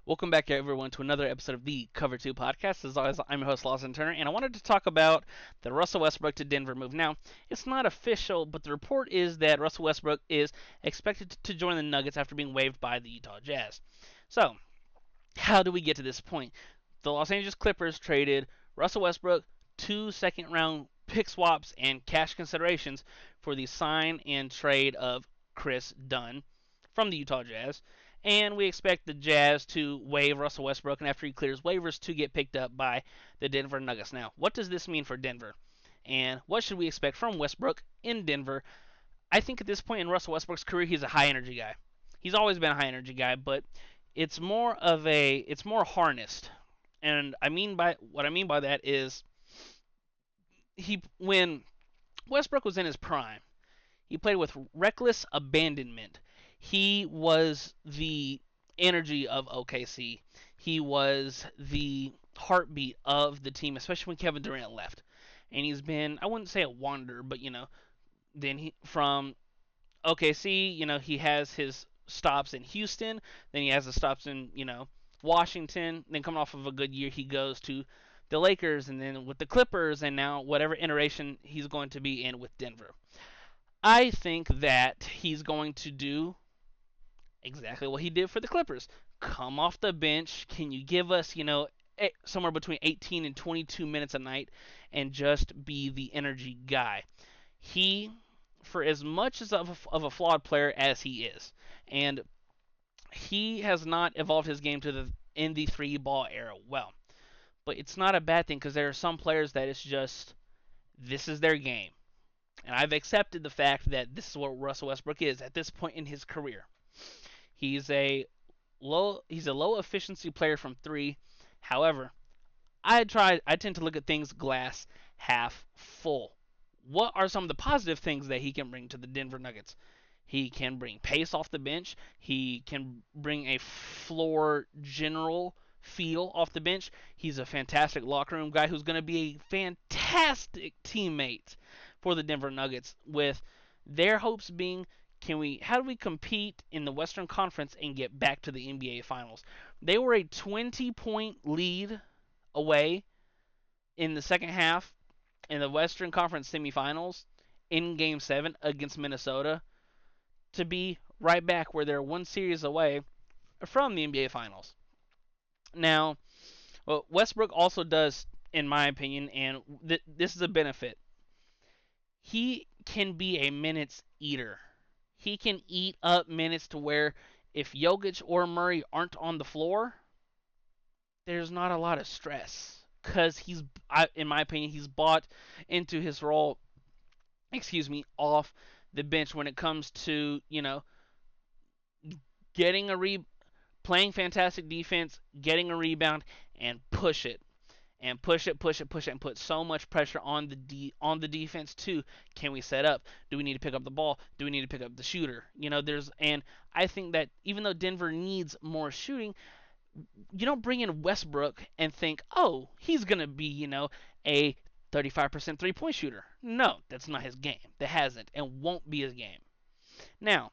Welcome back, everyone, to another episode of the Cover 2 podcast. As always, I'm your host, Lawson Turner, and I wanted to talk about the Russell Westbrook to Denver move. Now, it's not official, but the report is that Russell Westbrook is expected to join the Nuggets after being waived by the Utah Jazz. So, how do we get to this point? The Los Angeles Clippers traded Russell Westbrook, two second round pick swaps, and cash considerations for the sign and trade of Chris Dunn from the Utah Jazz. And we expect the Jazz to waive Russell Westbrook, and after he clears waivers, to get picked up by the Denver Nuggets. Now, what does this mean for Denver? And what should we expect from Westbrook in Denver? I think at this point in Russell Westbrook's career, he's a high energy guy. He's always been a high energy guy, but it's more harnessed. And what I mean by that is he when Westbrook was in his prime, he played with reckless abandonment. He was the energy of OKC. He was the heartbeat of the team, especially when Kevin Durant left. And he's been, I wouldn't say a wanderer, but then he from OKC, he has his stops in Houston, then he has the stops in, Washington, then coming off of a good year, he goes to the Lakers and then with the Clippers and now whatever iteration he's going to be in with Denver. I think that he's going to do exactly what he did for the Clippers. Come off the bench. Can you give us, somewhere between 18 and 22 minutes a night and just be the energy guy? He, for as much as of a flawed player as he is, and he has not evolved his game to the in the three ball era well. But it's not a bad thing because there are some players that it's just this is their game. And I've accepted the fact that this is what Russell Westbrook is at this point in his career. He's a low efficiency player from three. However, I tend to look at things glass half full. What are some of the positive things that he can bring to the Denver Nuggets? He can bring pace off the bench. He can bring a floor general feel off the bench. He's a fantastic locker room guy who's going to be a fantastic teammate for the Denver Nuggets, with their hopes being how do we compete in the Western Conference and get back to the NBA Finals? They were a 20-point lead away in the second half in the Western Conference semifinals in Game 7 against Minnesota to be right back where they're one series away from the NBA Finals. Now, what Westbrook also does, in my opinion, and this is a benefit, he can be a minutes eater. He can eat up minutes to where if Jokic or Murray aren't on the floor, there's not a lot of stress because in my opinion, he's bought into his role. Excuse me, off the bench when it comes to getting a playing fantastic defense, getting a rebound, and push it. And push it, push it, push it, and put so much pressure on the defense too. Can we set up? Do we need to pick up the ball? Do we need to pick up the shooter? And I think that even though Denver needs more shooting, you don't bring in Westbrook and think, oh, he's gonna be, a 35% three-point shooter. No, that's not his game. That hasn't and won't be his game. Now,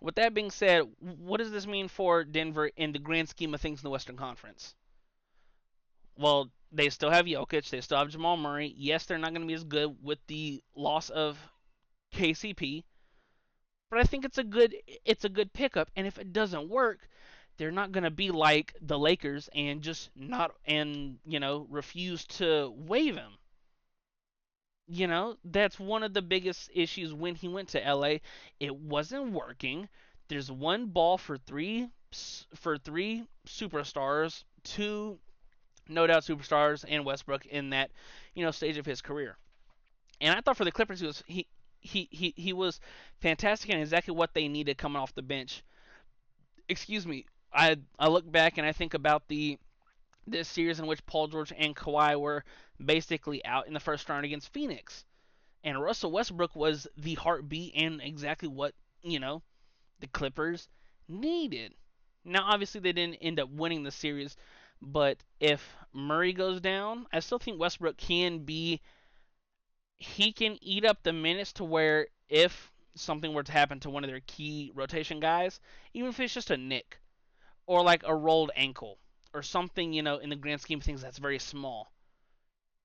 with that being said, what does this mean for Denver in the grand scheme of things in the Western Conference? Well, they still have Jokic, they still have Jamal Murray. Yes, they're not going to be as good with the loss of KCP, but I think it's a good pickup. And if it doesn't work, they're not going to be like the Lakers and just not and refuse to waive him. That's one of the biggest issues when he went to LA. It wasn't working. There's one ball for three superstars, two no doubt superstars, and Westbrook in that stage of his career. And I thought for the Clippers he was fantastic and exactly what they needed coming off the bench. Excuse me. I look back and I think about this series in which Paul George and Kawhi were basically out in the first round against Phoenix. And Russell Westbrook was the heartbeat and exactly what, the Clippers needed. Now, obviously, they didn't end up winning the series, but if Murray goes down, I still think Westbrook he can eat up the minutes to where if something were to happen to one of their key rotation guys, even if it's just a nick, or like a rolled ankle or something, in the grand scheme of things that's very small.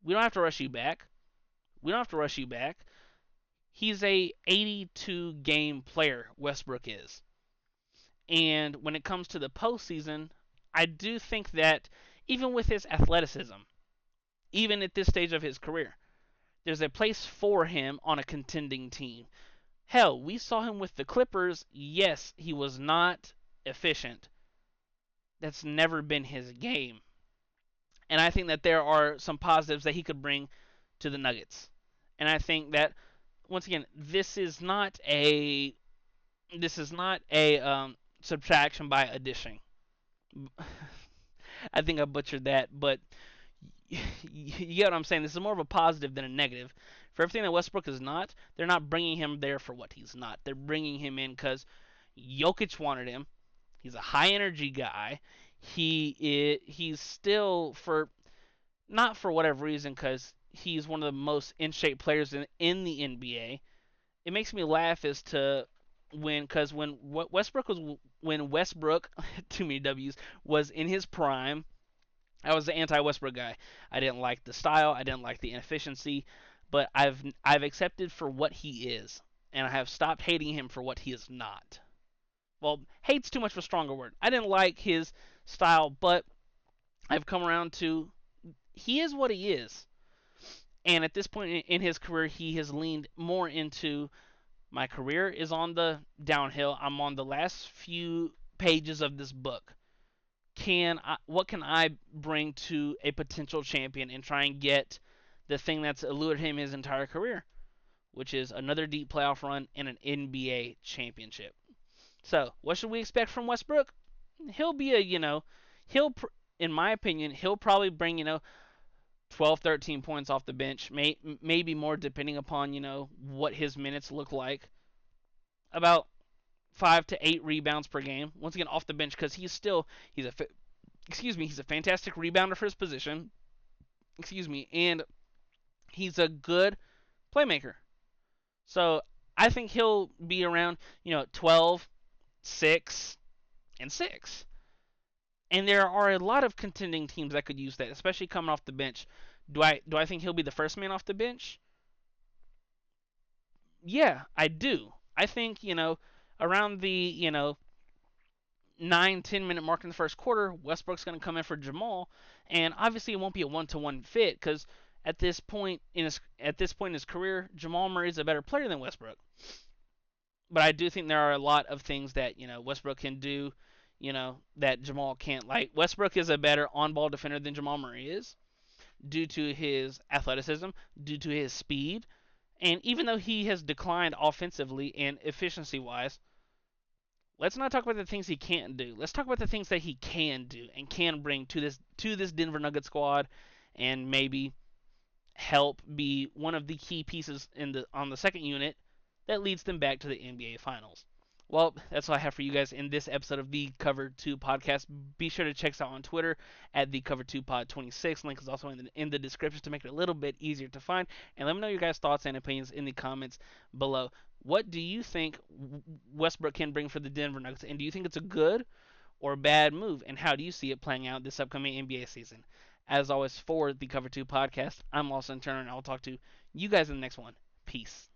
We don't have to rush you back. We don't have to rush you back. He's a 82 game player, Westbrook is. And when it comes to the postseason, I do think that even with his athleticism, even at this stage of his career, there's a place for him on a contending team. Hell, we saw him with the Clippers. Yes, he was not efficient. That's never been his game. And I think that there are some positives that he could bring to the Nuggets. And I think that once again, this is not a subtraction by addition. I think I butchered that, but you get what I'm saying. This is more of a positive than a negative. For everything that Westbrook is not, they're not bringing him there for what he's not. They're bringing him in because Jokic wanted him. He's a high energy guy. He's still for not for whatever reason because he's one of the most in shape players in the NBA. It makes me laugh as to when Westbrook was when Westbrook too many W's was in his prime. I was the anti-Westbrook guy. I didn't like the style. I didn't like the inefficiency, but I've accepted for what he is, and I have stopped hating him for what he is not. Well, hate's too much of a stronger word. I didn't like his style, but I've come around to he is what he is. And at this point in his career, he has leaned more into my career is on the downhill. I'm on the last few pages of this book. What can I bring to a potential champion and try and get the thing that's eluded him his entire career, which is another deep playoff run and an NBA championship. So, what should we expect from Westbrook? He'll be he'll in my opinion, he'll probably bring 12, 13 points off the bench, maybe more depending upon what his minutes look like. About 5 to 8 rebounds per game. Once again, off the bench because he's a fantastic rebounder for his position. And he's a good playmaker. So I think he'll be around 12, 6, and 6. And there are a lot of contending teams that could use that, especially coming off the bench. Do I think he'll be the first man off the bench? Yeah, I do. I think, around the, 9-10 minute mark in the first quarter, Westbrook's going to come in for Jamal, and obviously it won't be a one-to-one fit because at this point in his career, Jamal Murray is a better player than Westbrook. But I do think there are a lot of things that Westbrook can do, that Jamal can't. Like Westbrook is a better on-ball defender than Jamal Murray is, due to his athleticism, due to his speed, and even though he has declined offensively and efficiency-wise, let's not talk about the things he can't do. Let's talk about the things that he can do and can bring to this Denver Nuggets squad, and maybe help be one of the key pieces on the second unit that leads them back to the NBA Finals. Well, that's all I have for you guys in this episode of the Cover 2 podcast. Be sure to check us out on Twitter at the Cover 2 Pod 26. Link is also in the description to make it a little bit easier to find. And let me know your guys' thoughts and opinions in the comments below. What do you think Westbrook can bring for the Denver Nuggets? And do you think it's a good or a bad move? And how do you see it playing out this upcoming NBA season? As always, for the Cover 2 podcast, I'm Lawson Turner, and I'll talk to you guys in the next one. Peace.